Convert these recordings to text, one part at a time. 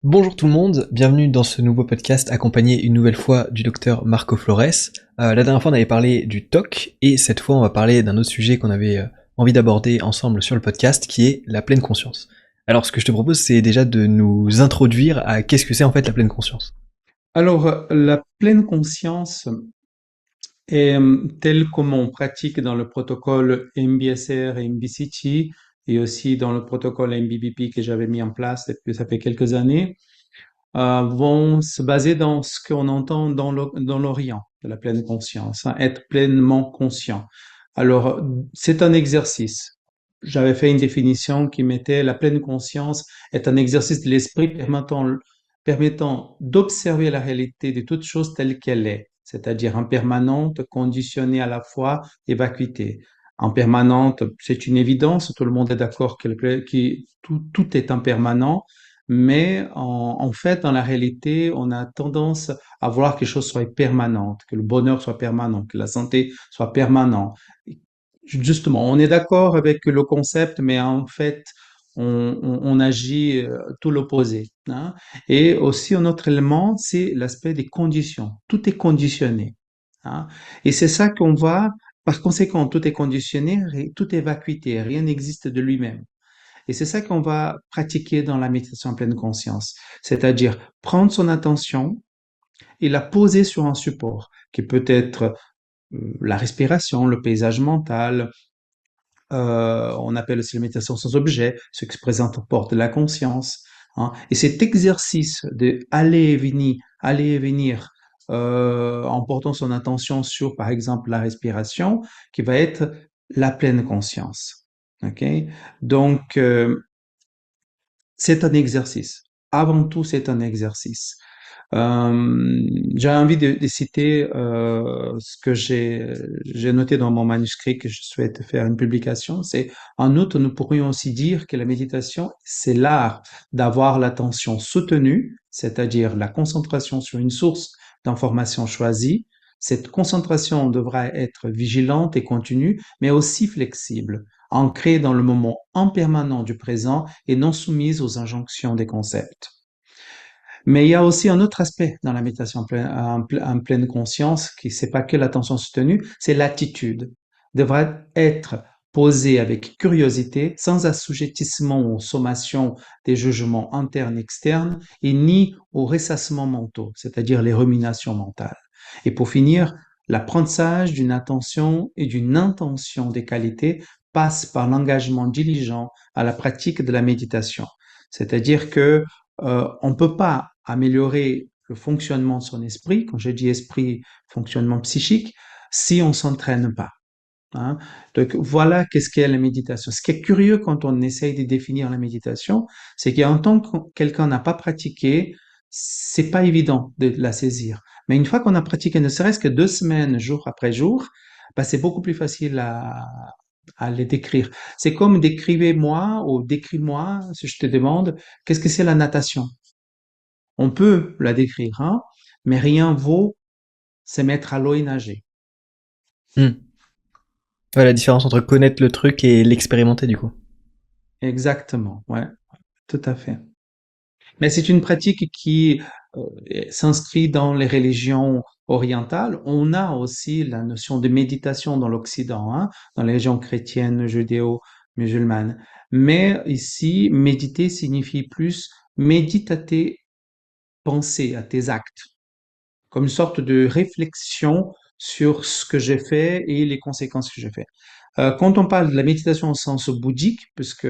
Bonjour tout le monde, bienvenue dans ce nouveau podcast accompagné une nouvelle fois du docteur Marco Flores. La dernière fois on avait parlé du TOC et cette fois on va parler d'un autre sujet qu'on avait envie d'aborder ensemble sur le podcast qui est la pleine conscience. Alors ce que je te propose c'est déjà de nous introduire à qu'est-ce que c'est en fait la pleine conscience. Alors, la pleine conscience est telle comme on pratique dans le protocole MBSR et MBCT et aussi dans le protocole MBBP que j'avais mis en place depuis ça fait quelques années, vont se baser dans ce qu'on entend dans l'Orient de la pleine conscience, hein, être pleinement conscient. Alors, c'est un exercice. J'avais fait une définition qui mettait la pleine conscience est un exercice de l'esprit permettant d'observer la réalité de toute chose telle qu'elle est, c'est-à-dire en permanente, conditionnée à la fois et vacuité. En permanente, c'est une évidence, tout le monde est d'accord tout est impermanent, mais en fait, dans la réalité, on a tendance à vouloir que les choses soient permanentes, que le bonheur soit permanent, que la santé soit permanente. Justement, on est d'accord avec le concept, mais en fait, on agit tout l'opposé, hein. Et aussi, un autre élément, c'est l'aspect des conditions. Tout est conditionné, hein. Et c'est ça qu'on voit. Par conséquent, tout est conditionné, tout est vacuité, rien n'existe de lui-même. Et c'est ça qu'on va pratiquer dans la méditation en pleine conscience, c'est-à-dire prendre son attention et la poser sur un support qui peut être la respiration, le paysage mental. On appelle aussi la méditation sans objet, ce qui se présente aux portes de la conscience, hein. Et cet exercice de aller et venir, en portant son attention sur, par exemple, la respiration, qui va être la pleine conscience. OK? Donc, c'est un exercice. Avant tout, c'est un exercice. J'ai envie de citer ce que j'ai noté dans mon manuscrit que je souhaite faire une publication. C'est, en outre, nous pourrions aussi dire que la méditation, c'est l'art d'avoir l'attention soutenue, c'est-à-dire la concentration sur une source d'information choisie. Cette concentration devra être vigilante et continue, mais aussi flexible, ancrée dans le moment en permanent du présent et non soumise aux injonctions des concepts. Mais il y a aussi un autre aspect dans la méditation en pleine conscience, qui c'est pas que l'attention soutenue, c'est l'attitude. Devrait être posée avec curiosité, sans assujettissement aux sommations des jugements internes et externes, et ni aux ressassements mentaux, c'est-à-dire les ruminations mentales. Et pour finir, l'apprentissage d'une attention et d'une intention des qualités passe par l'engagement diligent à la pratique de la méditation. C'est-à-dire que on ne peut pas améliorer le fonctionnement de son esprit, quand je dis esprit, fonctionnement psychique, si on s'entraîne pas, hein. Donc voilà qu'est-ce qu'est la méditation. Ce qui est curieux quand on essaye de définir la méditation, c'est qu'en tant que quelqu'un n'a pas pratiqué, c'est pas évident de la saisir. Mais une fois qu'on a pratiqué ne serait-ce que 2 semaines, jour après jour, bah, c'est beaucoup plus facile à les décrire. C'est comme décrivez-moi ou décris-moi, si je te demande, qu'est-ce que c'est la natation? On peut la décrire, hein, mais rien vaut se mettre à l'eau et nager. Hmm. Ouais, la différence entre connaître le truc et l'expérimenter du coup. Exactement, ouais, tout à fait. Mais c'est une pratique qui s'inscrit dans les religions orientales. On a aussi la notion de méditation dans l'Occident, hein, dans les régions chrétiennes, judéo-musulmanes. Mais ici, méditer signifie plus méditer, penser à tes actes, comme une sorte de réflexion sur ce que j'ai fait et les conséquences que j'ai fait. Quand on parle de la méditation au sens bouddhique, puisque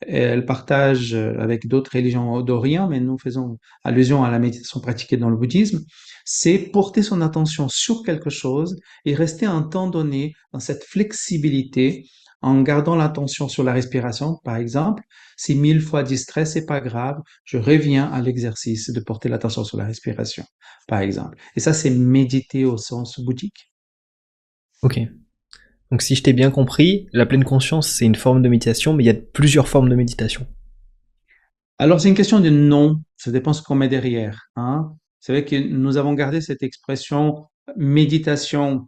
elle partage avec d'autres religions d'Orient, mais nous faisons allusion à la méditation pratiquée dans le bouddhisme, c'est porter son attention sur quelque chose et rester un temps donné dans cette flexibilité en gardant l'attention sur la respiration, par exemple. Si 1000 fois distrait, c'est pas grave, je reviens à l'exercice de porter l'attention sur la respiration, par exemple. Et ça, c'est méditer au sens bouddhique. Ok. Donc si je t'ai bien compris, la pleine conscience c'est une forme de méditation mais il y a plusieurs formes de méditation. Alors, c'est une question de nom. Ça dépend ce qu'on met derrière, hein. C'est vrai que nous avons gardé cette expression méditation.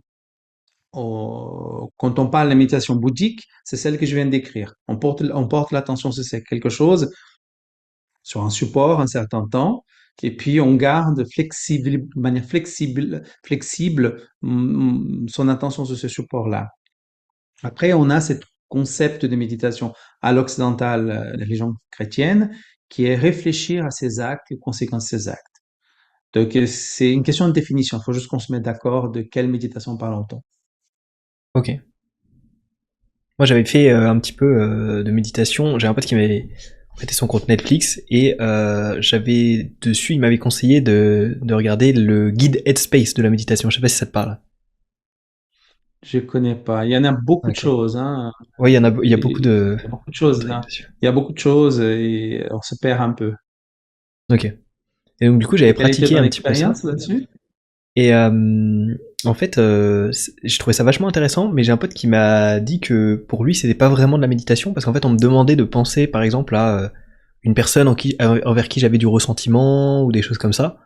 Quand on parle de méditation bouddhique, c'est celle que je viens de décrire. On porte l'attention sur quelque chose sur un support un certain temps, et puis on garde de manière flexible son attention sur ce support-là. Après, on a ce concept de méditation à l'occidental, la religion chrétienne, qui est réfléchir à ses actes et aux conséquences de ses actes. Donc, c'est une question de définition. Il faut juste qu'on se mette d'accord de quelle méditation parle-t-on. Ok. Moi, j'avais fait un petit peu de méditation. J'ai un pote qui m'avait prêté son compte Netflix et j'avais dessus, il m'avait conseillé de regarder le guide Headspace de la méditation. Je sais pas si ça te parle. Je connais pas. Il y en a beaucoup de Ok. choses, hein. Oui, il y a beaucoup Il de y a beaucoup de choses, trucs hein. dessus. Il y a beaucoup de choses et on se perd un peu. Ok. Et donc du coup, j'avais Et quelle a été pratiqué ton un petit peu ça. expérience là-dessus? Et en fait, je trouvais ça vachement intéressant, mais j'ai un pote qui m'a dit que pour lui, c'était pas vraiment de la méditation, parce qu'en fait, on me demandait de penser, par exemple, à une personne envers qui j'avais du ressentiment ou des choses comme ça,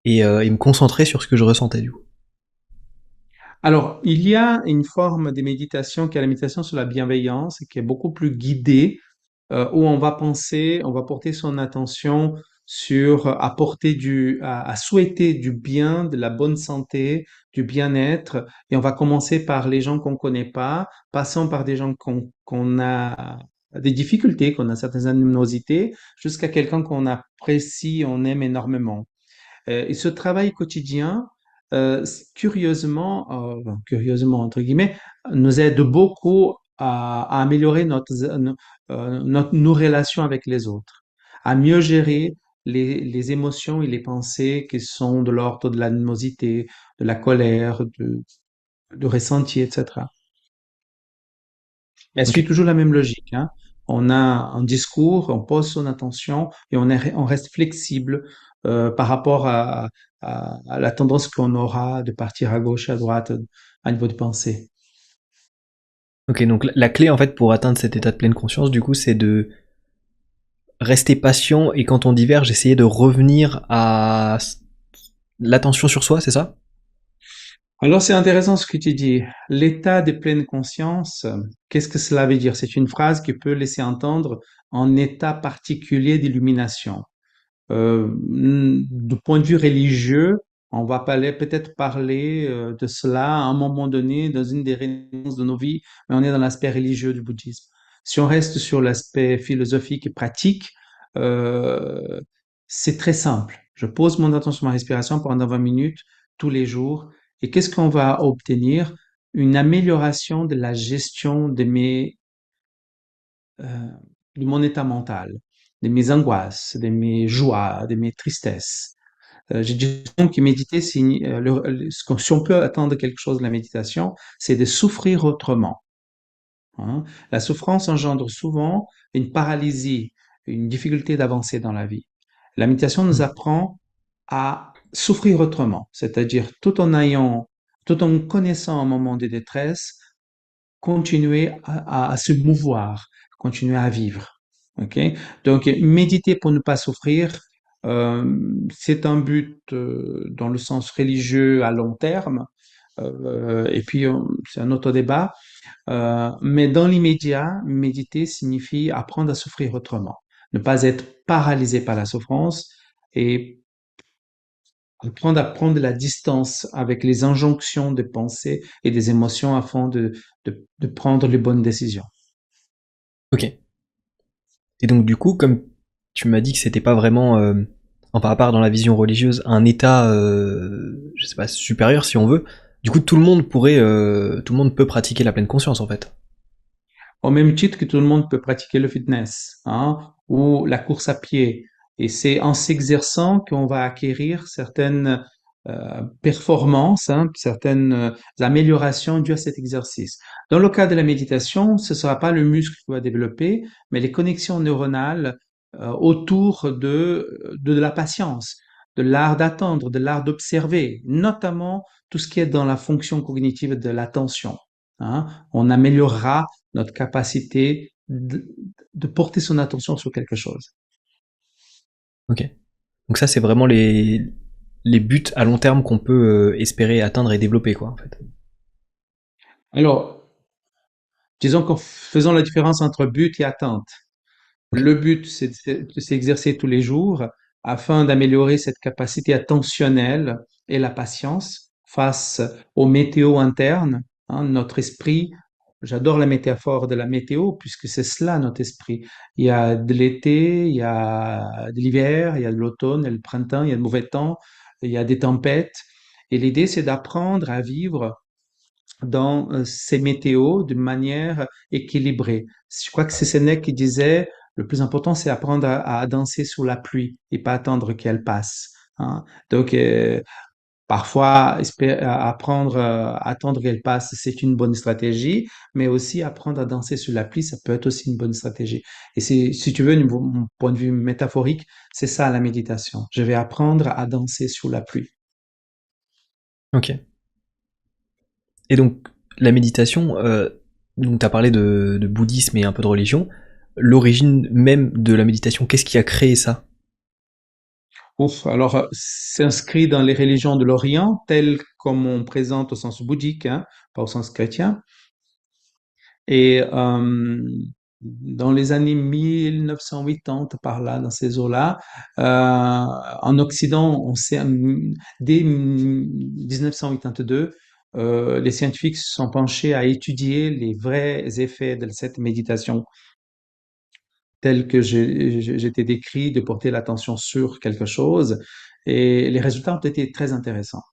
et me concentrer sur ce que je ressentais du coup. Alors, il y a une forme de méditation qui est la méditation sur la bienveillance et qui est beaucoup plus guidée, où on va penser, on va porter son attention sur à souhaiter du bien, de la bonne santé, du bien-être, et on va commencer par les gens qu'on connaît pas, passant par des gens qu'on a des difficultés, qu'on a certaines animosités, jusqu'à quelqu'un qu'on apprécie, on aime énormément. Et ce travail quotidien, curieusement entre guillemets, nous aide beaucoup à améliorer nos relations avec les autres, à mieux gérer les émotions et les pensées qui sont de l'ordre de l'animosité, de la colère, de ressenti, etc. Elle Ok. suit toujours la même logique, hein. On a un discours, on pose son attention et on reste flexible par rapport à la tendance qu'on aura de partir à gauche, à droite, à niveau de pensée. Ok, donc la clé en fait pour atteindre cet état de pleine conscience, du coup, c'est de rester patient et quand on diverge, essayer de revenir à l'attention sur soi, c'est ça? Alors c'est intéressant ce que tu dis. L'état de pleine conscience, qu'est-ce que cela veut dire? C'est une phrase qui peut laisser entendre un état particulier d'illumination. Du point de vue religieux, on va peut-être parler de cela à un moment donné dans une des réunions de nos vies, mais on est dans l'aspect religieux du bouddhisme. Si on reste sur l'aspect philosophique et pratique, euh, c'est très simple. Je pose mon attention sur ma respiration pendant 20 minutes tous les jours et qu'est-ce qu'on va obtenir? Une amélioration de la gestion euh, de mon état mental, de mes angoisses, de mes joies, de mes tristesses. J'ai dit souvent que méditer, si on peut attendre quelque chose de la méditation, c'est de souffrir autrement, hein. La souffrance engendre souvent une paralysie, une difficulté d'avancer dans la vie. La méditation nous Hmm. apprend à souffrir autrement, c'est-à-dire tout en connaissant un moment de détresse, continuer à se mouvoir, continuer à vivre. OK? Donc, méditer pour ne pas souffrir, c'est un but dans le sens religieux à long terme. Et puis, c'est un autre débat. Mais dans l'immédiat, méditer signifie apprendre à souffrir autrement, ne pas être paralysé par la souffrance et apprendre à prendre la distance avec les injonctions des pensées et des émotions afin de prendre les bonnes décisions. Ok. Et donc du coup, comme tu m'as dit que c'était pas vraiment, enfin à part dans la vision religieuse, un état, je sais pas, supérieur si on veut, du coup tout le monde peut pratiquer la pleine conscience en fait. Au même titre que tout le monde peut pratiquer le fitness, hein, ou la course à pied. Et c'est en s'exerçant qu'on va acquérir certaines performances, hein, certaines améliorations dues à cet exercice. Dans le cas de la méditation, ce ne sera pas le muscle qui va développer, mais les connexions neuronales autour de la patience, de l'art d'attendre, de l'art d'observer, notamment tout ce qui est dans la fonction cognitive de l'attention, hein. On améliorera notre capacité de porter son attention sur quelque chose. Ok. Donc ça c'est vraiment les buts à long terme qu'on peut espérer atteindre et développer quoi en fait. Alors, disons qu'en faisant la différence entre but et attente. Ok. Le but, c'est de s'exercer tous les jours afin d'améliorer cette capacité attentionnelle et la patience face aux météos internes, hein, notre esprit. J'adore la métaphore de la météo puisque c'est cela notre esprit. Il y a de l'été, il y a de l'hiver, il y a de l'automne, il y a le printemps, il y a de mauvais temps, il y a des tempêtes. Et l'idée, c'est d'apprendre à vivre dans ces météos d'une manière équilibrée. Je crois que c'est Sénèque qui disait, le plus important, c'est apprendre à danser sous la pluie et pas attendre qu'elle passe. Hein. Donc, parfois, apprendre à attendre qu'elle passe, c'est une bonne stratégie, mais aussi apprendre à danser sous la pluie, ça peut être aussi une bonne stratégie. Et si tu veux, mon point de vue métaphorique, c'est ça la méditation. Je vais apprendre à danser sous la pluie. Ok. Et donc, la méditation, donc tu as parlé de bouddhisme et un peu de religion. L'origine même de la méditation, qu'est-ce qui a créé ça? Ouf, alors c'est inscrit dans les religions de l'Orient, telles comme on présente au sens bouddhique, hein, pas au sens chrétien. Et dans les années 1980, par là, dans ces eaux-là, en Occident, dès 1982, les scientifiques se sont penchés à étudier les vrais effets de cette méditation tels que j'étais décrit, de porter l'attention sur quelque chose. Et les résultats ont été très intéressants.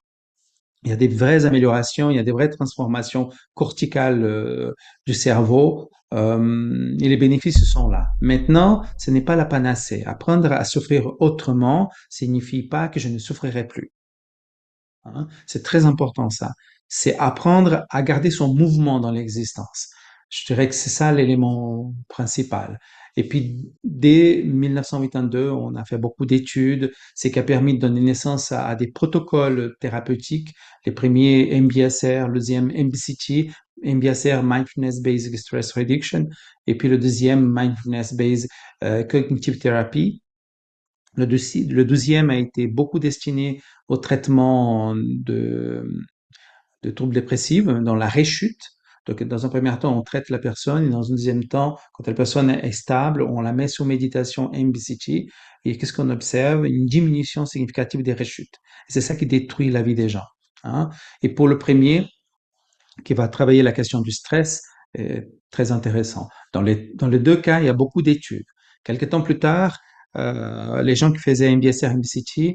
Il y a des vraies améliorations, il y a des vraies transformations corticales du cerveau et les bénéfices sont là. Maintenant, ce n'est pas la panacée. Apprendre à souffrir autrement signifie pas que je ne souffrirai plus. Hein. C'est très important ça. C'est apprendre à garder son mouvement dans l'existence. Je dirais que c'est ça l'élément principal. Et puis, dès 1982, on a fait beaucoup d'études, ce qui a permis de donner naissance à des protocoles thérapeutiques. Les premiers MBSR, le deuxième MBCT, MBSR Mindfulness Based Stress Reduction, et puis le deuxième Mindfulness Based Cognitive Therapy. Le douzième a été beaucoup destiné au traitement de troubles dépressifs, dans la réchute. Donc, dans un premier temps, on traite la personne et dans un deuxième temps, quand la personne est stable, on la met sous méditation MBCT et qu'est-ce qu'on observe? Une diminution significative des réchutes. Et c'est ça qui détruit la vie des gens. Hein? Et pour le premier, qui va travailler la question du stress, est très intéressant. Dans les deux cas, il y a beaucoup d'études. Quelques temps plus tard, les gens qui faisaient MBSR, MBCT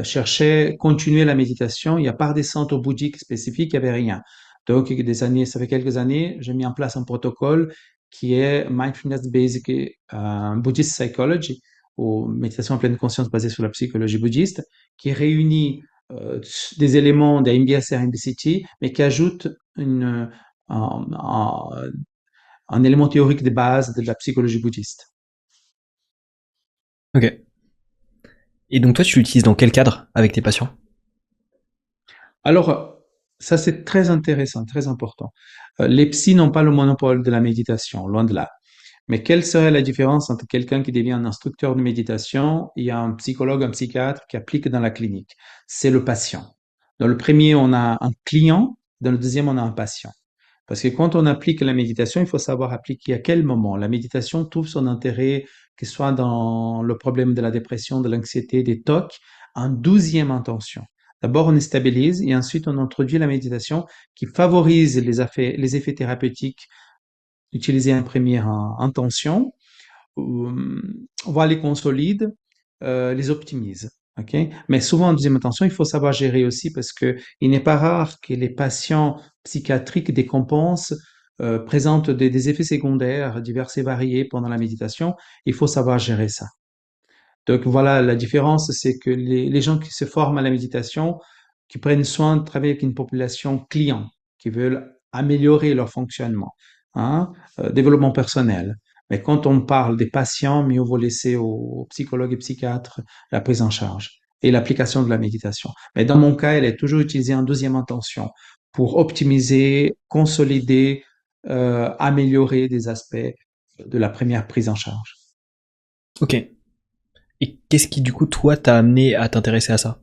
cherchaient continuer la méditation. Il n'y a pas des centres bouddhiques spécifiques, il n'y avait rien. Donc, ça fait quelques années, j'ai mis en place un protocole qui est Mindfulness Basic Buddhist Psychology, ou méditation en pleine conscience basée sur la psychologie bouddhiste, qui réunit euh, des éléments des MBSR, MBCT, mais qui ajoute un, un- un élément théorique de base de la psychologie bouddhiste. Ok. Et donc toi, tu l'utilises dans quel cadre avec tes patients? Alors, ça c'est très intéressant, très important. Les psys n'ont pas le monopole de la méditation, loin de là. Mais quelle serait la différence entre quelqu'un qui devient un instructeur de méditation et un psychologue, un psychiatre qui applique dans la clinique? C'est le patient. Dans le premier, on a un client, dans le deuxième, on a un patient. Parce que quand on applique la méditation, il faut savoir appliquer à quel moment. La méditation trouve son intérêt, que ce soit dans le problème de la dépression, de l'anxiété, des TOC, en 12e intention. D'abord, on stabilise et ensuite on introduit la méditation qui favorise les effets thérapeutiques utilisés en première intention, voire les consolide, les optimise. Okay? Mais souvent en deuxième intention, il faut savoir gérer aussi parce que il n'est pas rare que les patients psychiatriques décompensent, présentent des effets secondaires divers et variés pendant la méditation. Il faut savoir gérer ça. Donc voilà, la différence, c'est que les gens qui se forment à la méditation, qui prennent soin de travailler avec une population client, qui veulent améliorer leur fonctionnement, hein, développement personnel. Mais quand on parle des patients, mieux vaut laisser aux psychologues et psychiatres la prise en charge et l'application de la méditation. Mais dans mon cas, elle est toujours utilisée en deuxième intention pour optimiser, consolider, améliorer des aspects de la première prise en charge. Ok. Et qu'est-ce qui, du coup, toi, t'a amené à t'intéresser à ça?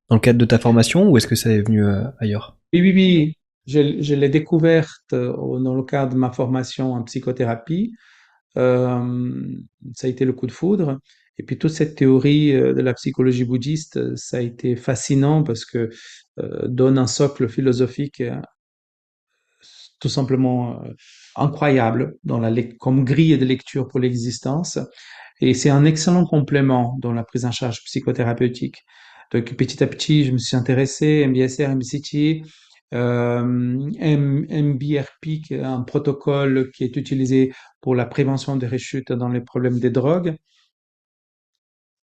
Dans le cadre de ta formation ou est-ce que ça est venu ailleurs? Oui, oui, oui. Je l'ai découverte dans le cadre de ma formation en psychothérapie. Euh, Ça a été le coup de foudre. Et puis toute cette théorie de la psychologie bouddhiste, ça a été fascinant parce que donne un socle philosophique tout simplement incroyable comme grille de lecture pour l'existence. Et c'est un excellent complément dans la prise en charge psychothérapeutique. Donc petit à petit, je me suis intéressé, MBSR, MBCT, MBRP, qui est un protocole qui est utilisé pour la prévention des rechutes dans les problèmes des drogues.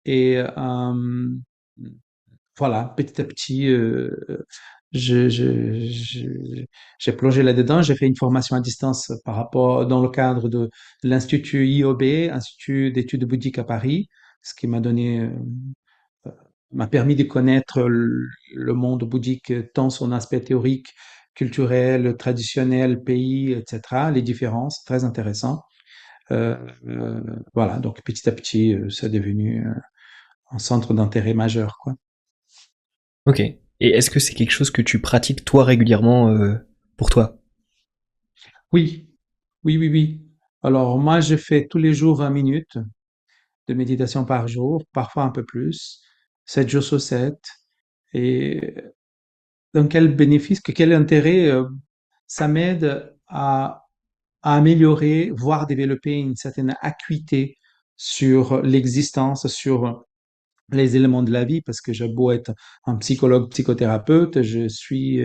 Et voilà, petit à petit, je, je- je- j'ai plongé là-dedans. J'ai fait une formation à distance dans le cadre de l'Institut IOB, Institut d'études bouddhiques à Paris, ce qui m'a permis de connaître le monde bouddhique, tant son aspect théorique, culturel, traditionnel, pays, etc., les différences, très intéressant. Euh, euh, voilà, donc petit à petit, c'est devenu un centre d'intérêt majeur, quoi. Ok. Et est-ce que c'est quelque chose que tu pratiques toi régulièrement pour toi? Oui, oui, oui, oui. Alors, moi, je fais tous les jours 20 minutes de méditation par jour, parfois un peu plus, 7 jours sur 7. Et donc, quel bénéfice, quel intérêt, ça m'aide à améliorer, voire développer une certaine acuité sur l'existence, sur les éléments de la vie, parce que j'ai beau être un psychologue, psychothérapeute, je suis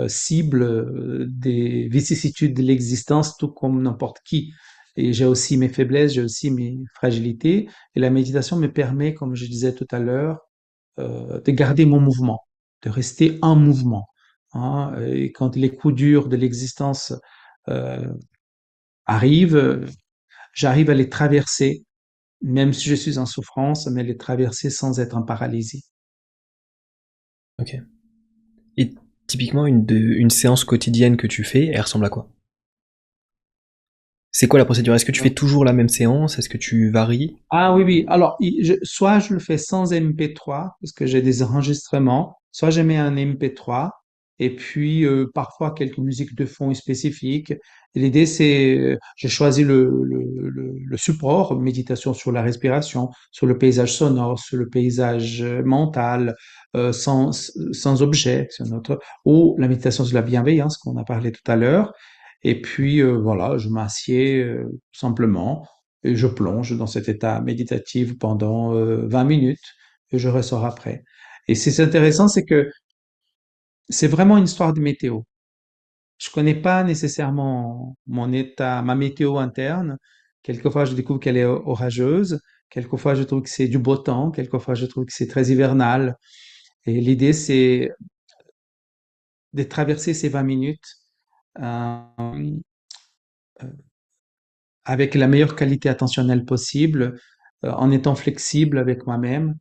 cible des vicissitudes de l'existence, tout comme n'importe qui. Et j'ai aussi mes faiblesses, j'ai aussi mes fragilités. Et la méditation me permet, comme je disais tout à l'heure, de garder mon mouvement, de rester en mouvement. Hein. Et quand les coups durs de l'existence euh, arrivent, j'arrive à les traverser, même si je suis en souffrance, mais les traverser sans être en paralysie. Ok. Et typiquement, une séance quotidienne que tu fais, elle ressemble à quoi? C'est quoi la procédure? Est-ce que tu fais toujours la même séance? Est-ce que tu varies? Ah oui, oui. Alors, soit je le fais sans MP3, parce que j'ai des enregistrements, soit je mets un MP3, et puis parfois quelques musiques de fond spécifiques. Et l'idée, c'est, j'ai choisi le support, méditation sur la respiration, sur le paysage sonore, sur le paysage mental, sans objet, c'est notre, ou la méditation sur la bienveillance, qu'on a parlé tout à l'heure. Et puis, voilà, je m'assieds simplement et je plonge dans cet état méditatif pendant 20 minutes et je ressors après. Et c'est intéressant, c'est que c'est vraiment une histoire de météo. Je connais pas nécessairement mon état, ma météo interne. Quelquefois, je découvre qu'elle est orageuse. Quelquefois, je trouve que c'est du beau temps. Quelquefois, je trouve que c'est très hivernal. Et l'idée, c'est de traverser ces 20 minutes euh, avec la meilleure qualité attentionnelle possible, en étant flexible avec moi-même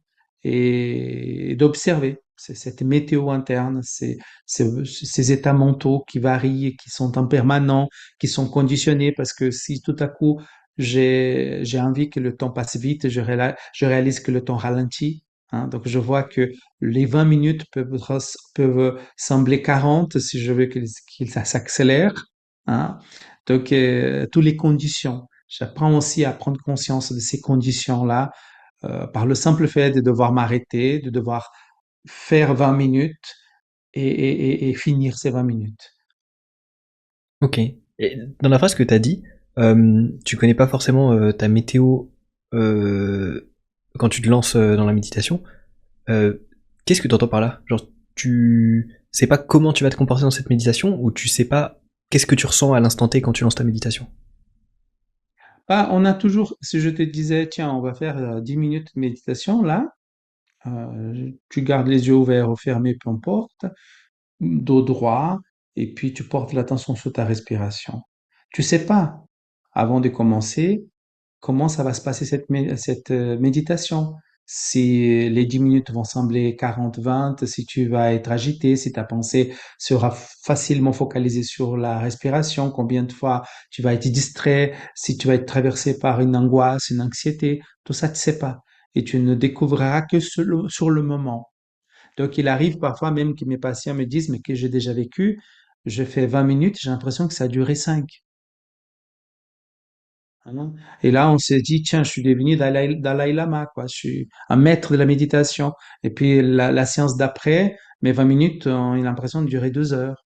et d'observer cette météo interne, ces états mentaux qui varient, et qui sont impermanents, qui sont conditionnés parce que si tout à coup j'ai envie que le temps passe vite, je réalise que le temps ralentit. Hein, donc je vois que les 20 minutes peuvent sembler 40 si je veux qu'il s'accélère. Hein. Donc, toutes les conditions. J'apprends aussi à prendre conscience de ces conditions-là par le simple fait de devoir m'arrêter, de devoir faire 20 minutes et finir ces 20 minutes. Ok. Et dans la phrase que t'as dit, tu connais pas forcément ta météo quand tu te lances dans la méditation. Euh, Qu'est-ce que tu entends par là? Genre, tu sais pas comment tu vas te comporter dans cette méditation ou tu sais pas qu'est-ce que tu ressens à l'instant T quand tu lances ta méditation? Ah, on a toujours, si je te disais, tiens, on va faire 10 minutes de méditation là, tu gardes les yeux ouverts ou fermés, peu importe, dos droit, et puis tu portes l'attention sur ta respiration. Tu sais pas, avant de commencer, comment ça va se passer cette méditation. Si les 10 minutes vont sembler 40-20, si tu vas être agité, si ta pensée sera facilement focalisée sur la respiration, combien de fois tu vas être distrait, si tu vas être traversé par une angoisse, une anxiété, tout ça, tu sais pas. Et tu ne découvriras que sur le moment. Donc, il arrive parfois même que mes patients me disent, mais que j'ai déjà vécu, je fais 20 minutes, j'ai l'impression que ça a duré 5. hein. Et là, on s'est dit, tiens, je suis devenu Dalai Lama, quoi. Je suis un maître de la méditation. Et puis la séance d'après, mes 20 minutes ont eu l'impression de durer 2 heures.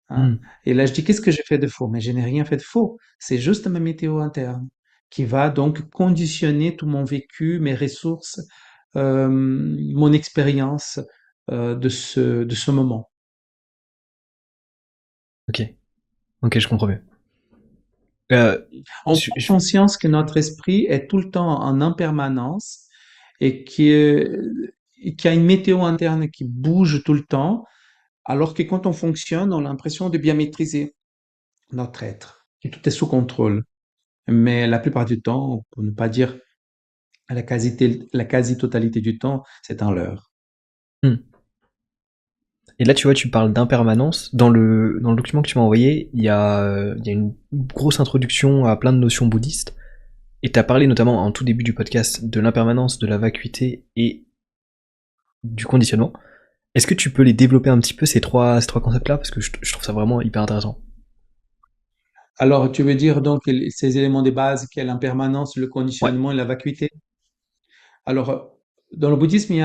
Hein. Hmm. Et là, je dis, qu'est-ce que j'ai fait de faux? Mais je n'ai rien fait de faux. C'est juste ma météo interne qui va donc conditionner tout mon vécu, mes ressources, mon expérience de ce moment. Ok, ok, je comprends bien. Euh, On prend conscience que notre esprit est tout le temps en impermanence et qu'il y a une météo interne qui bouge tout le temps, alors que quand on fonctionne, on a l'impression de bien maîtriser notre être, que tout est sous contrôle. Mais la plupart du temps, pour ne pas dire la quasi-totalité du temps, c'est un leurre. hmm. Et là, tu vois, tu parles d'impermanence. Dans le document que tu m'as envoyé, il y a une grosse introduction à plein de notions bouddhistes. Et tu as parlé notamment en tout début du podcast de l'impermanence, de la vacuité et du conditionnement. Est-ce que tu peux les développer un petit peu, ces trois concepts-là? Parce que je trouve ça vraiment hyper intéressant. Alors, tu veux dire donc ces éléments de base qui est l'impermanence, le Ouais, conditionnement et la vacuité? Alors, dans le bouddhisme,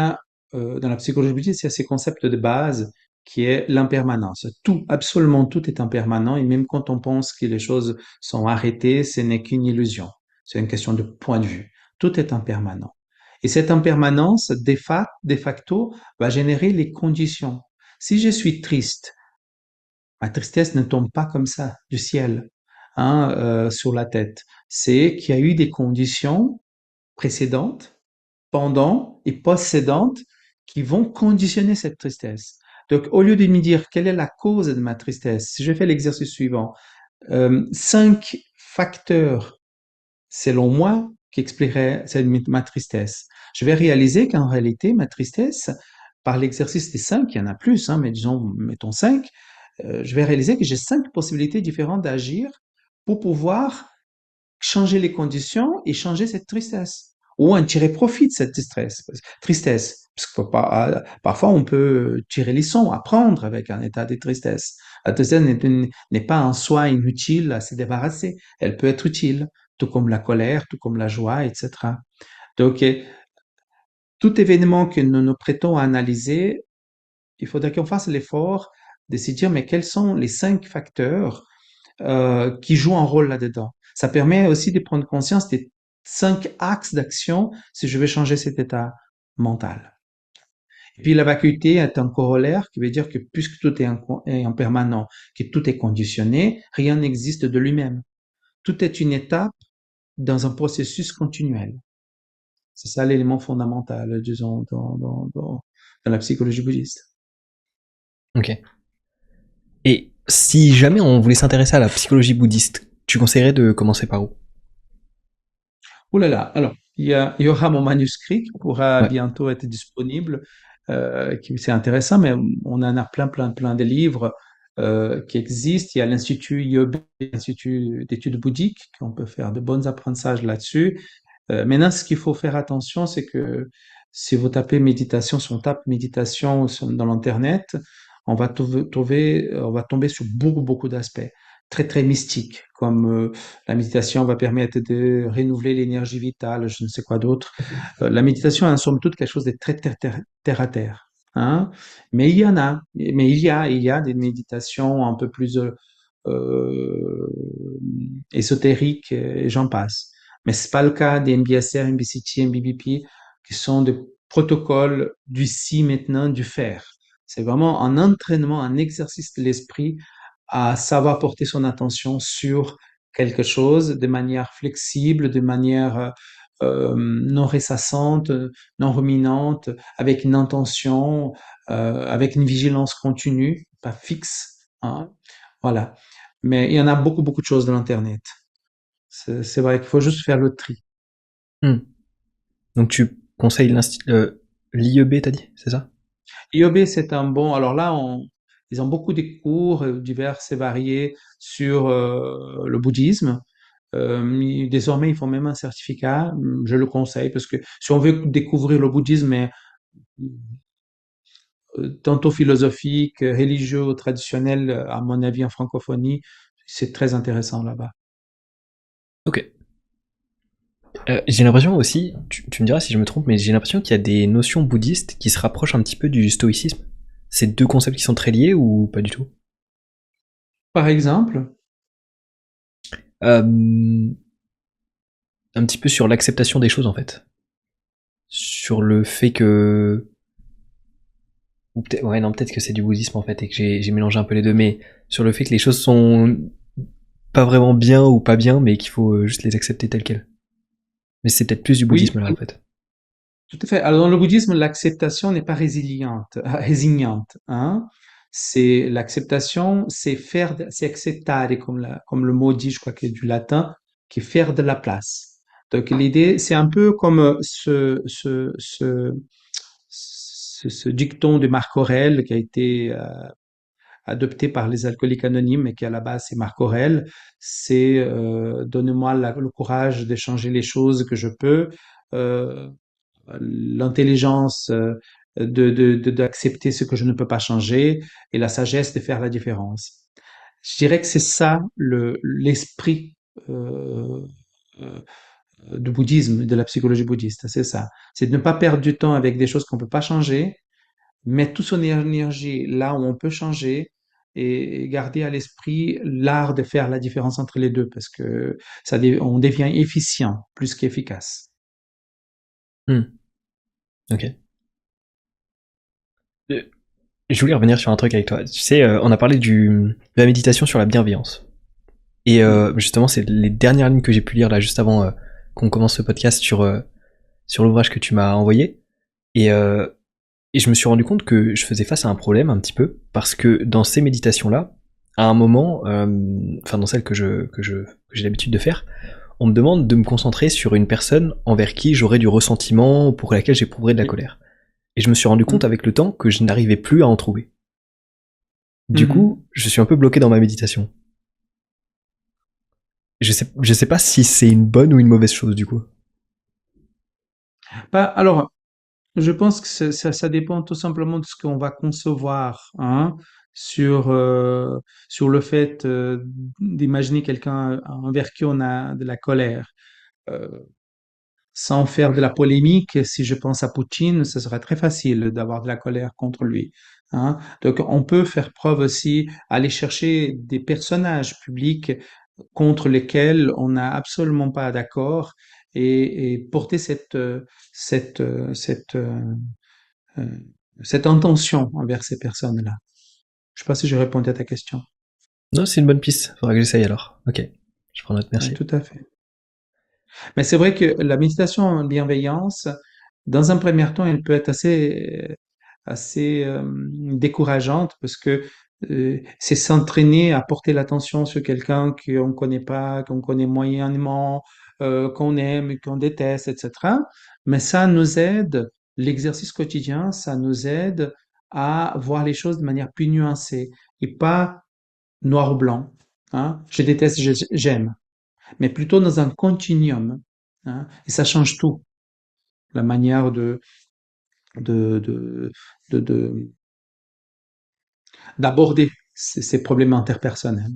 dans la psychologie bouddhiste, il y a ces concepts de base qui est l'impermanence. Tout, absolument tout est impermanent et même quand on pense que les choses sont arrêtées, ce n'est qu'une illusion. C'est une question de point de vue. Tout est impermanent. Et cette impermanence, de facto, va générer les conditions. Si je suis triste, ma tristesse ne tombe pas comme ça du ciel, hein, sur la tête. C'est qu'il y a eu des conditions précédentes pendant et post-cédentes qui vont conditionner cette tristesse. Donc, au lieu de me dire quelle est la cause de ma tristesse, si je fais l'exercice suivant, 5 facteurs, selon moi, qui expliqueraient ma tristesse, je vais réaliser qu'en réalité, ma tristesse, par l'exercice des 5, il y en a plus, hein, mais disons, mettons 5, je vais réaliser que j'ai 5 possibilités différentes d'agir pour pouvoir changer les conditions et changer cette tristesse. Ou en tirer profit de cette tristesse. Parce que parfois, on peut tirer les leçons, apprendre avec un état de tristesse. La tristesse n'est pas en soi inutile à se débarrasser. Elle peut être utile, tout comme la colère, tout comme la joie, etc. Donc, tout événement que nous nous prêtons à analyser, il faudrait qu'on fasse l'effort de se dire, mais quels sont les 5 facteurs qui jouent un rôle là-dedans. Ça permet aussi de prendre conscience des 5 axes d'action si je veux changer cet état mental. Et puis la vacuité est un corollaire qui veut dire que puisque tout est en permanent, que tout est conditionné, rien n'existe de lui-même. Tout est une étape dans un processus continuel. C'est ça l'élément fondamental, disons, dans la psychologie bouddhiste. ok. Et si jamais on voulait s'intéresser à la psychologie bouddhiste, tu conseillerais de commencer par où? Ouh là là, alors, il y aura mon manuscrit qui pourra Ouais. bientôt être disponible, c'est intéressant, mais on en a plein, plein, plein de livres qui existent. Il y a l'Institut IEB, l'Institut d'études bouddhiques, qu'on peut faire de bons apprentissages là-dessus. Maintenant, ce qu'il faut faire attention, c'est que si vous tapez méditation, si on tape méditation dans l'Internet, on va tomber sur beaucoup, beaucoup d'aspects très, très mystiques, comme la méditation va permettre de renouveler l'énergie vitale, je ne sais quoi d'autre. La méditation est en somme toute quelque chose de très terre à terre. Hein? Mais il y a des méditations un peu plus euh, ésotériques et j'en passe. Mais c'est pas le cas des MBSR, MBCT, MBBP, qui sont des protocoles du si maintenant, du faire. C'est vraiment un entraînement, un exercice de l'esprit à savoir porter son attention sur quelque chose de manière flexible, de manière non ressassante, non ruminante, avec une intention, avec une vigilance continue, pas fixe. Hein. Voilà. Mais il y en a beaucoup, beaucoup de choses dans l'Internet. C'est vrai qu'il faut juste faire le tri. Hmm. Donc tu conseilles l'IEB, t'as dit, c'est ça? IOB, c'est un bon. Alors là, ils ont beaucoup de cours divers et variés sur le bouddhisme. Désormais, ils font même un certificat. Je le conseille parce que si on veut découvrir le bouddhisme, mais tantôt philosophique, religieux ou traditionnel, à mon avis, en francophonie, c'est très intéressant là-bas. Ok. J'ai l'impression aussi, tu me diras si je me trompe, mais j'ai l'impression qu'il y a des notions bouddhistes qui se rapprochent un petit peu du stoïcisme. C'est deux concepts qui sont très liés ou pas du tout? Par exemple, Euh, un petit peu sur l'acceptation des choses en fait. Sur le fait que... Ou peut-être, ouais, non, peut-être que c'est du bouddhisme en fait et que j'ai mélangé un peu les deux, mais sur le fait que les choses sont pas vraiment bien ou pas bien, mais qu'il faut juste les accepter telles quelles. Mais c'est peut-être plus du oui, bouddhisme là en fait. tout à fait. Alors, dans le bouddhisme, l'acceptation n'est pas résiliente, résignante, hein. C'est l'acceptation, c'est faire, c'est acceptare, comme le mot dit, je crois que c'est du latin, qui est faire de la place. Donc, l'idée, c'est un peu comme ce dicton de Marc Aurèle qui a été adopté par les alcooliques anonymes et qui à la base c'est Marc Aurèle. C'est donnez-moi le courage de changer les choses que je peux. Euh, L'intelligence d'accepter ce que je ne peux pas changer et la sagesse de faire la différence. Je dirais que c'est ça l'esprit euh, du bouddhisme, de la psychologie bouddhiste, c'est ça. C'est de ne pas perdre du temps avec des choses qu'on ne peut pas changer, mettre toute son énergie là où on peut changer et garder à l'esprit l'art de faire la différence entre les deux parce que on devient efficient plus qu'efficace. Hmm, ok. Euh, Je voulais revenir sur un truc avec toi. Tu sais, on a parlé de la méditation sur la bienveillance. Et Oui. justement, c'est les dernières lignes que j'ai pu lire là juste avant qu'on commence ce podcast sur l'ouvrage que tu m'as envoyé. Et, euh, et je me suis rendu compte que je faisais face à un problème un petit peu parce que dans ces méditations-là, à un moment, enfin dans celles que j'ai l'habitude de faire, on me demande de me concentrer sur une personne envers qui j'aurais du ressentiment, pour laquelle j'éprouverais de la Oui. colère. Et je me suis rendu compte Mm. avec le temps que je n'arrivais plus à en trouver. Du coup, Mhm. je suis un peu bloqué dans ma méditation. Je sais pas si c'est une bonne ou une mauvaise chose du coup. Bah, alors, je pense que ça dépend tout simplement de ce qu'on va concevoir, hein, sur, euh, sur le fait d'imaginer quelqu'un envers qui on a de la colère. Euh, Sans faire de la polémique, si je pense à Poutine, ce serait très facile d'avoir de la colère contre lui, hein. Donc, on peut faire preuve aussi, aller chercher des personnages publics contre lesquels on n'a absolument pas d'accord et porter cette, euh, cette, euh, euh, cette intention envers ces personnes-là. Je sais pas si j'ai répondu à ta question. Non, c'est une bonne piste. Faudra que j'essaye alors. Ok. Je prends note, Oui, merci. tout à fait. Mais c'est vrai que la méditation en bienveillance, dans un premier temps, elle peut être assez décourageante parce que c'est s'entraîner à porter l'attention sur quelqu'un qu'on ne connaît pas, qu'on connaît moyennement, qu'on aime, qu'on déteste, etc. Mais ça nous aide, l'exercice quotidien, ça nous aide à voir les choses de manière plus nuancée et pas noir ou blanc, hein. Je déteste, j'aime, mais plutôt dans un continuum, hein. Et ça change tout, la manière de, de, de d'aborder ces problèmes interpersonnels.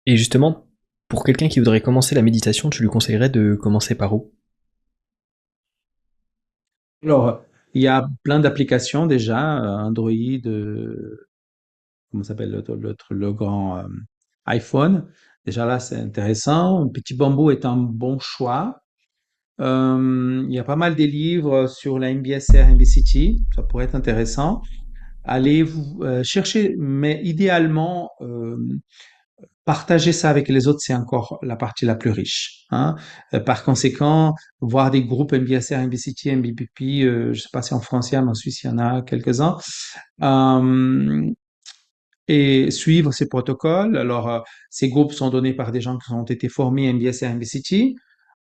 Et justement, pour quelqu'un qui voudrait commencer la méditation, tu lui conseillerais de commencer par où? Alors, il y a plein d'applications déjà, Android, comment s'appelle le grand iPhone. Déjà là, c'est intéressant. Petit Bambou est un bon choix. Il y a pas mal de livres sur la MBSR, MBCT, ça pourrait être intéressant. Allez vous chercher, mais idéalement, partager ça avec les autres, c'est encore la partie la plus riche, hein. Par conséquent, voir des groupes MBSR, MBCT, MBPP, je sais pas si en France il y a, mais en Suisse il y en a quelques-uns, euh, et suivre ces protocoles. Alors, ces groupes sont donnés par des gens qui ont été formés MBSR, MBCT,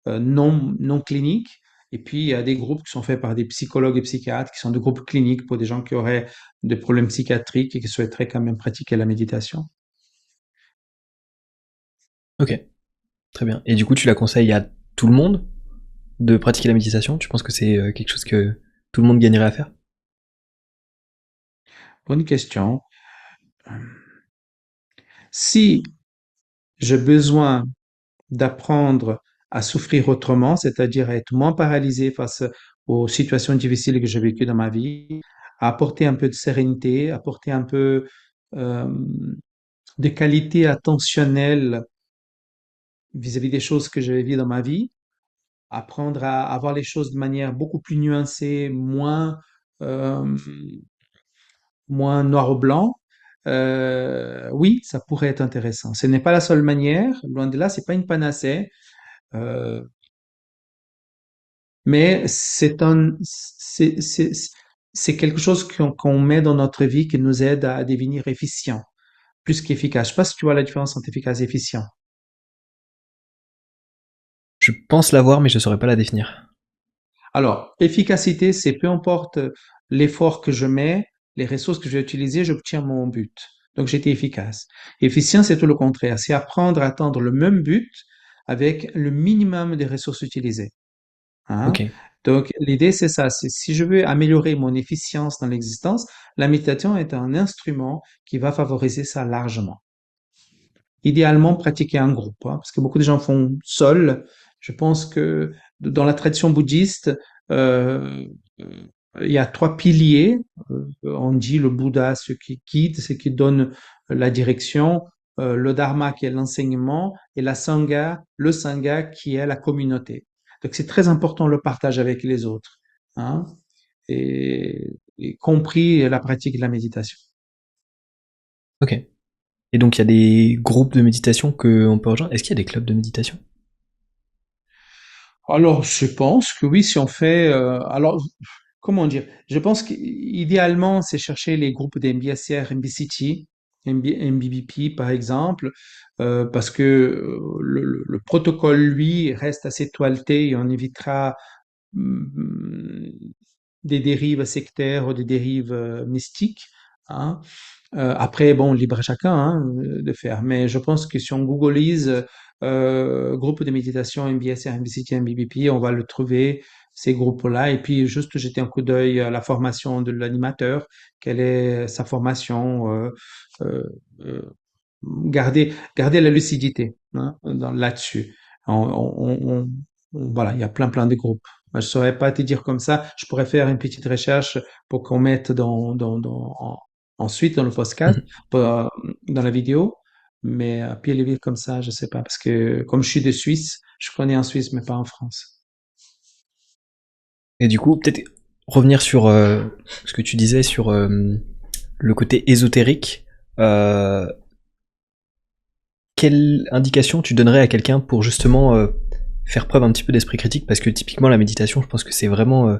non cliniques. Et puis, il y a des groupes qui sont faits par des psychologues et psychiatres, qui sont des groupes cliniques pour des gens qui auraient des problèmes psychiatriques et qui souhaiteraient quand même pratiquer la méditation. Ok, très bien. Et du coup, tu la conseilles à tout le monde de pratiquer la méditation? Tu penses que c'est quelque chose que tout le monde gagnerait à faire? Bonne question. Si j'ai besoin d'apprendre à souffrir autrement, c'est-à-dire à être moins paralysé face aux situations difficiles que j'ai vécues dans ma vie, à apporter un peu de sérénité, apporter un peu euh, de qualité attentionnelle vis-à-vis des choses que j'avais vues dans ma vie, apprendre à voir les choses de manière beaucoup plus nuancée, euh, moins noir ou blanc. Oui, ça pourrait être intéressant. Ce n'est pas la seule manière, loin de là, c'est pas une panacée, euh, mais c'est quelque chose qu'on met dans notre vie qui nous aide à devenir efficient, plus qu'efficace. Je sais pas si tu vois la différence entre efficace et efficient. Je pense l'avoir, mais je saurais pas la définir. Alors, efficacité, c'est peu importe l'effort que je mets, les ressources que je vais utiliser, j'obtiens mon but. Donc, j'étais efficace. Efficient, c'est tout le contraire. C'est apprendre à atteindre le même but avec le minimum des ressources utilisées. Ok. Hein? Donc, l'idée, c'est ça. C'est si je veux améliorer mon efficience dans l'existence, la méditation est un instrument qui va favoriser ça largement. Idéalement, pratiquer en groupe, hein, parce que beaucoup de gens font seuls. Je pense que dans la tradition bouddhiste, euh, il y a trois piliers. On dit le Bouddha, ce qui guide, ce qui donne la direction, le Dharma qui est l'enseignement et la Sangha, le Sangha qui est la communauté. Donc c'est très important le partage avec les autres, hein, et compris la pratique de la méditation. Ok. Et donc il y a des groupes de méditation qu'on peut rejoindre. Est-ce qu'il y a des clubs de méditation? Alors, je pense que oui, si on fait, alors, comment dire? Je pense qu'idéalement, c'est chercher les groupes des MBSR, MBCT, MBBP, par exemple, parce que le protocole, lui, reste assez toileté et on évitera hum, des dérives sectaires ou des dérives mystiques, hein. Après, bon, libre à chacun hein, de faire. Mais je pense que si on googleise groupe de méditation MBSR, MBCT, MBBP, on va le trouver, ces groupes-là. Et puis, juste jeter un coup d'œil à la formation de l'animateur. Quelle est sa formation? Euh, euh, garder la lucidité hein, là-dessus. Voilà, il y a plein de groupes. Je saurais pas te dire comme ça. Je pourrais faire une petite recherche pour qu'on mette ensuite dans le podcast, Mhm. dans la vidéo. Mais à pied levé comme ça, je sais pas. Parce que comme je suis de Suisse, je connais en Suisse, mais pas en France. Et du coup, peut-être revenir sur ce que tu disais sur le côté ésotérique. Euh, Quelle indication tu donnerais à quelqu'un pour justement faire preuve un petit peu d'esprit critique? Parce que typiquement la méditation, je pense que c'est vraiment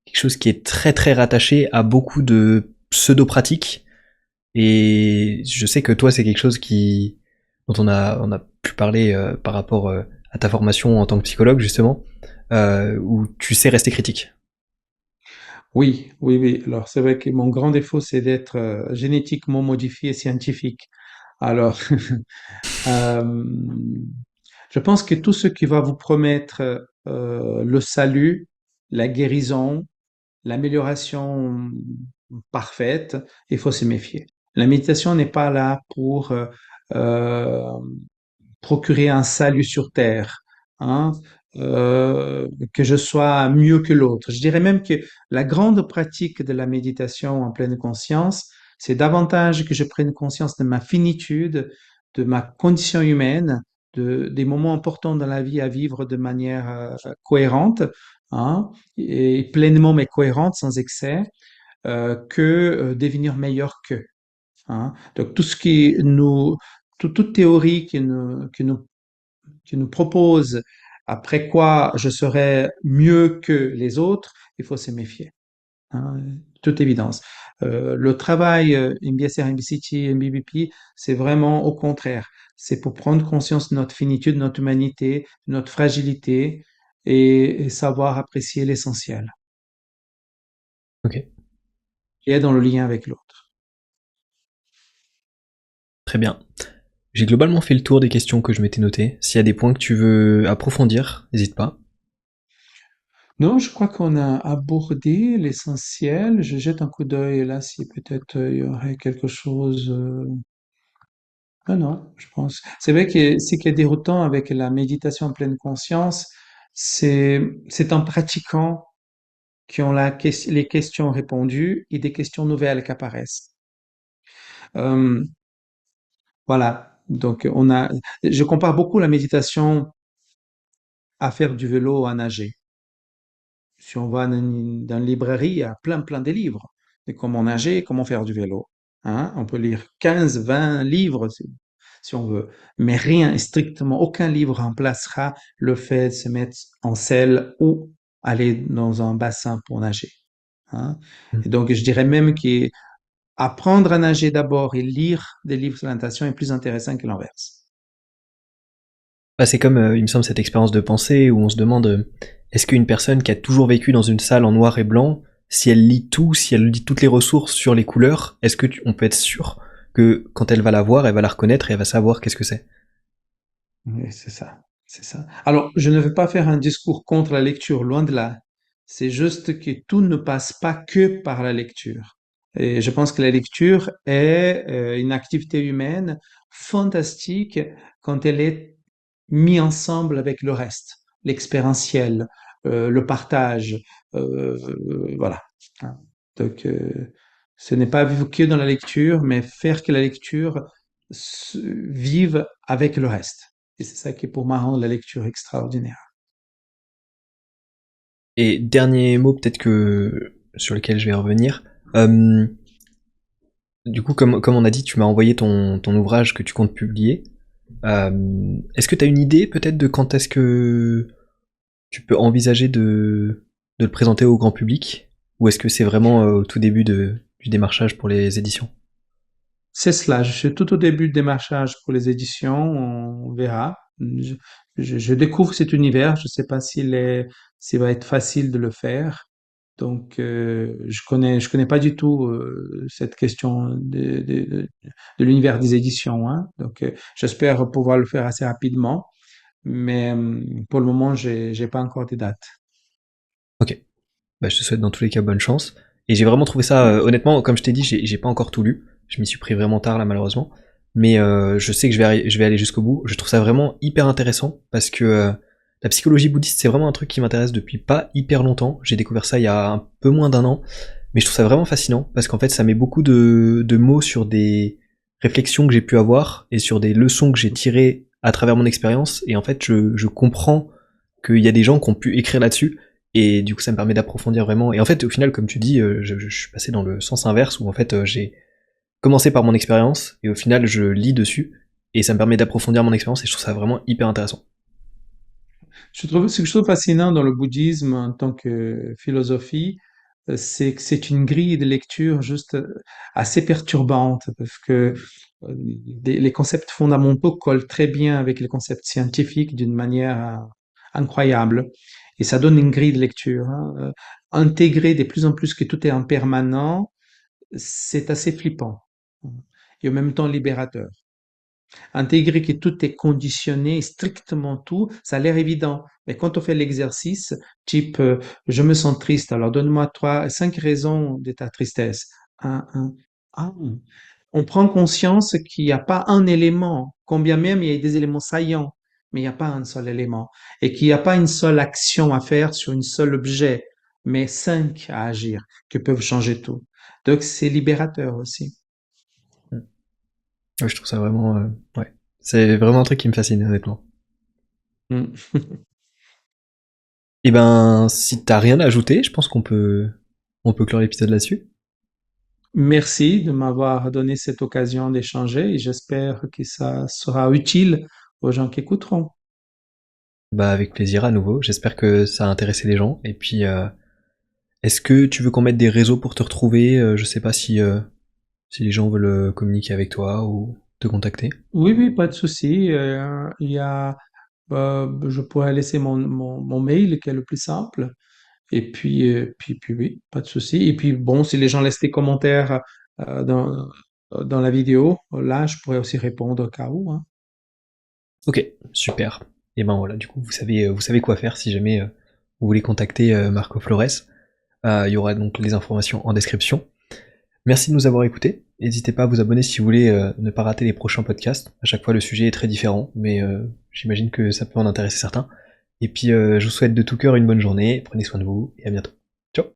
quelque chose qui est très très rattaché à beaucoup de pseudo-pratiques. Et je sais que toi, c'est quelque chose dont on a pu parler par rapport à ta formation en tant que psychologue, justement, où tu sais rester critique. Oui, oui, oui. Alors, c'est vrai que mon grand défaut, c'est d'être génétiquement modifié scientifique. Alors, euh, je pense que tout ce qui va vous promettre le salut, la guérison, l'amélioration parfaite, il faut se méfier. La méditation n'est pas là pour euh, procurer un salut sur terre, hein, que je sois mieux que l'autre. Je dirais même que la grande pratique de la méditation en pleine conscience, c'est davantage que je prenne conscience de ma finitude, de ma condition humaine, des moments importants dans la vie à vivre de manière cohérente, hein, et pleinement mais cohérente, sans excès, que devenir meilleur qu'eux. Hein. Donc tout ce qui nous, toute théorie qui nous propose après quoi je serai mieux que les autres, il faut se méfier. Hein, toute évidence. Le travail MBSR, MBCT, MBBP, c'est vraiment au contraire. C'est pour prendre conscience de notre finitude, de notre humanité, de notre fragilité et savoir apprécier l'essentiel Ok, et être dans le lien avec l'autre. très bien. J'ai globalement fait le tour des questions que je m'étais notées. S'il y a des points que tu veux approfondir, n'hésite pas. Non, je crois qu'on a abordé l'essentiel. Je jette un coup d'œil là si peut-être il y aurait quelque chose Ah non, je pense. C'est vrai que ce qui est déroutant avec la méditation en pleine conscience, c'est en pratiquant qui ont les questions répondues et des questions nouvelles qui apparaissent. Euh, voilà. Donc, je compare beaucoup la méditation à faire du vélo, à nager. Si on va dans une librairie, il y a plein de livres de comment nager, comment faire du vélo. Hein? On peut lire 15, 20 livres si on veut, mais rien, strictement aucun livre remplacera le fait de se mettre en selle ou aller dans un bassin pour nager. Hein? Et donc, je dirais même qu'apprendre à nager d'abord et lire des livres sur la natation est plus intéressant que l'inverse. Bah, c'est comme, il me semble, cette expérience de pensée où on se demande est-ce qu'une personne qui a toujours vécu dans une salle en noir et blanc, si elle lit tout, si elle lit toutes les ressources sur les couleurs, est-ce que on peut être sûr que quand elle va la voir, elle va la reconnaître et elle va savoir qu'est-ce que c'est? Oui, c'est ça, c'est ça. Alors, je ne veux pas faire un discours contre la lecture, loin de là. C'est juste que tout ne passe pas que par la lecture. Et je pense que la lecture est une activité humaine fantastique quand elle est mise ensemble avec le reste, l'expérientiel, le partage, voilà. Hein. Donc, ce n'est pas vivre que dans la lecture, mais faire que la lecture vive avec le reste. Et c'est ça qui, pour moi, rend la lecture extraordinaire. Et dernier mot peut-être que sur lequel je vais revenir. Euh, du coup, comme on a dit, tu m'as envoyé ton ouvrage que tu comptes publier. Est-ce que tu as une idée peut-être de quand est-ce que tu peux envisager de le présenter au grand public? Ou est-ce que c'est vraiment au tout début du démarchage pour les éditions? C'est cela. Je suis tout au début de démarchage pour les éditions. On verra. Je découvre cet univers. Je ne sais pas s'il va être facile de le faire. Donc, je connais pas du tout cette question de l'univers des éditions. Hein. Donc, j'espère pouvoir le faire assez rapidement. Mais pour le moment, j'ai pas encore de date. Ok. Bah, je te souhaite dans tous les cas bonne chance. Et j'ai vraiment trouvé ça, honnêtement, comme je t'ai dit, j'ai pas encore tout lu. Je m'y suis pris vraiment tard là malheureusement. Mais je sais que je vais aller jusqu'au bout. Je trouve ça vraiment hyper intéressant parce que la psychologie bouddhiste c'est vraiment un truc qui m'intéresse depuis pas hyper longtemps. J'ai découvert ça il y a un peu moins d'un an. Mais je trouve ça vraiment fascinant parce qu'en fait ça met beaucoup de mots sur des réflexions que j'ai pu avoir et sur des leçons que j'ai tirées à travers mon expérience. Et en fait je comprends qu'il y a des gens qui ont pu écrire là-dessus et du coup, ça me permet d'approfondir vraiment. Et en fait, au final, comme tu dis, je suis passé dans le sens inverse où en fait, j'ai commencé par mon expérience et au final, je lis dessus et ça me permet d'approfondir mon expérience et je trouve ça vraiment hyper intéressant. Ce que je trouve fascinant dans le bouddhisme en tant que philosophie, c'est que c'est une grille de lecture juste assez perturbante parce que les concepts fondamentaux collent très bien avec les concepts scientifiques d'une manière incroyable. Et ça donne une grille de lecture. Hein. Intégrer de plus en plus que tout est en permanent, c'est assez flippant et en même temps libérateur. Intégrer que tout est conditionné, strictement tout, ça a l'air évident. Mais quand on fait l'exercice, type je me sens triste, alors donne-moi cinq raisons de ta tristesse. Un. Ah. On prend conscience qu'il n'y a pas un élément, combien même il y a des éléments saillants, mais il n'y a pas un seul élément. Et qu'il n'y a pas une seule action à faire sur un seul objet, mais cinq à agir, qui peuvent changer tout. Donc c'est libérateur aussi. Ouais, je trouve ça vraiment, ouais. C'est vraiment un truc qui me fascine, honnêtement. Mm. Et ben, si t'as rien à ajouter, je pense on peut clore l'épisode là-dessus. Merci de m'avoir donné cette occasion d'échanger et j'espère que ça sera utile aux gens qui écouteront. Bah, avec plaisir à nouveau. J'espère que ça a intéressé les gens. Et puis, est-ce que tu veux qu'on mette des réseaux pour te retrouver? Je sais pas si les gens veulent communiquer avec toi ou te contacter. Oui, oui, pas de souci. Je pourrais laisser mon mail qui est le plus simple. Et puis, puis oui, pas de souci. Et puis, bon, si les gens laissent des commentaires dans la vidéo, là, je pourrais aussi répondre au cas où. Hein. Ok, super. Et ben voilà, du coup, vous savez quoi faire si jamais vous voulez contacter Marco Flores. Il y aura donc les informations en description. Merci de nous avoir écoutés. N'hésitez pas à vous abonner si vous voulez ne pas rater les prochains podcasts. À chaque fois, le sujet est très différent, mais j'imagine que ça peut en intéresser certains. Et puis, je vous souhaite de tout cœur une bonne journée. Prenez soin de vous et à bientôt.